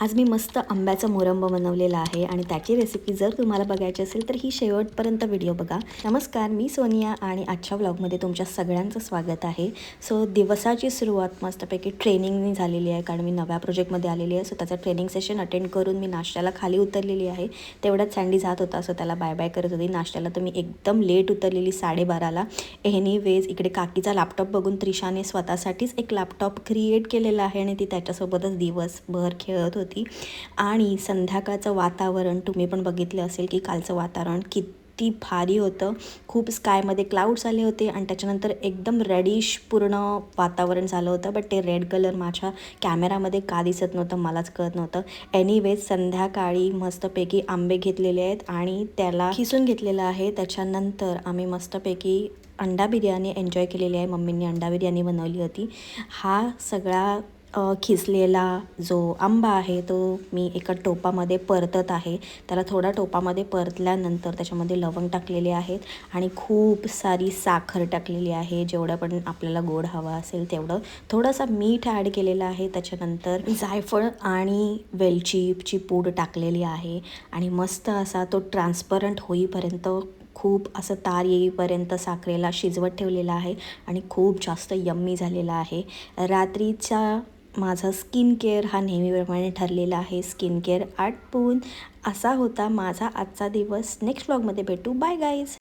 आज मी मस्त आंब्याचा मोरंबा बनवलेला आहे आणि त्याची रेसिपी जर तुम्हाला बघायची असेल तर ही शेवटपर्यंत व्हिडिओ बघा. नमस्कार, मी सोनिया आणि आजच्या व्लॉगमध्ये तुमच्या सगळ्यांचं स्वागत आहे. सो दिवसाची सुरुवात मस्तपैकी ट्रेनिंगनी झालेली आहे, कारण मी नव्या प्रोजेक्टमध्ये आलेली आहे. सो त्याचं ट्रेनिंग सेशन अटेंड करून मी नाश्त्याला खाली उतरलेली आहे. तेवढ्यात सँडी जात होता, सो त्याला बाय बाय करत होती. नाश्त्याला तर मी एकदम लेट उतरलेली 12:30ला. एनिवेज इकडे काकीचा लॅपटॉप बघून त्रिशाने स्वतःसाठीच एक लॅपटॉप क्रिएट केलेला आहे आणि ती त्याच्यासोबतच दिवसभर खेळत होती. आणि संध्याकाळचं वातावरण तुम्ही पण बघितलं असेल की कालचं वातावरण किती भारी होतं. खूप स्कायमध्ये क्लाउड्स आले होते आणि त्याच्यानंतर एकदम रेडिश पूर्ण वातावरण झालं होतं. बट ते रेड कलर माझ्या कॅमेरामध्ये का दिसत नव्हतं मलाच कळत नव्हतं. एनिवेज संध्याकाळी मस्तपैकी आंबे घेतलेले आहेत आणि त्याला खिसून घेतलेलं आहे. त्याच्यानंतर आम्ही मस्तपैकी अंडा बिर्याणी एन्जॉय केलेली आहे. मम्मींनी अंडा बिर्याणी बनवली होती. हा सगळा खिसलेला जो आंबा आहे तो मी एका टोपामध्ये परतत आहे. त्याला थोडा टोपामध्ये परतल्यानंतर त्याच्यामध्ये लवंग टाकलेले आहेत आणि खूप सारी साखर टाकलेली आहे, जेवढं पण आपल्याला गोड हवा असेल तेवढं. थोडासा मीठ ॲड केलेलं आहे. त्याच्यानंतर जायफळ आणि वेलचीची पूड टाकलेली आहे आणि मस्त असा तो ट्रान्सपरंट होईपर्यंत खूप असं तार येईपर्यंत साखरेला शिजवत ठेवलेला आहे आणि खूप जास्त यम्मी झालेला आहे. रात्रीचा माझा स्किन केअर हा नेहमीप्रमाणे ठरलेला आहे. स्किन केअर आटपून असा होता माझा आजचा दिवस. नेक्स्ट व्लॉगमध्ये भेटू. Bye guys.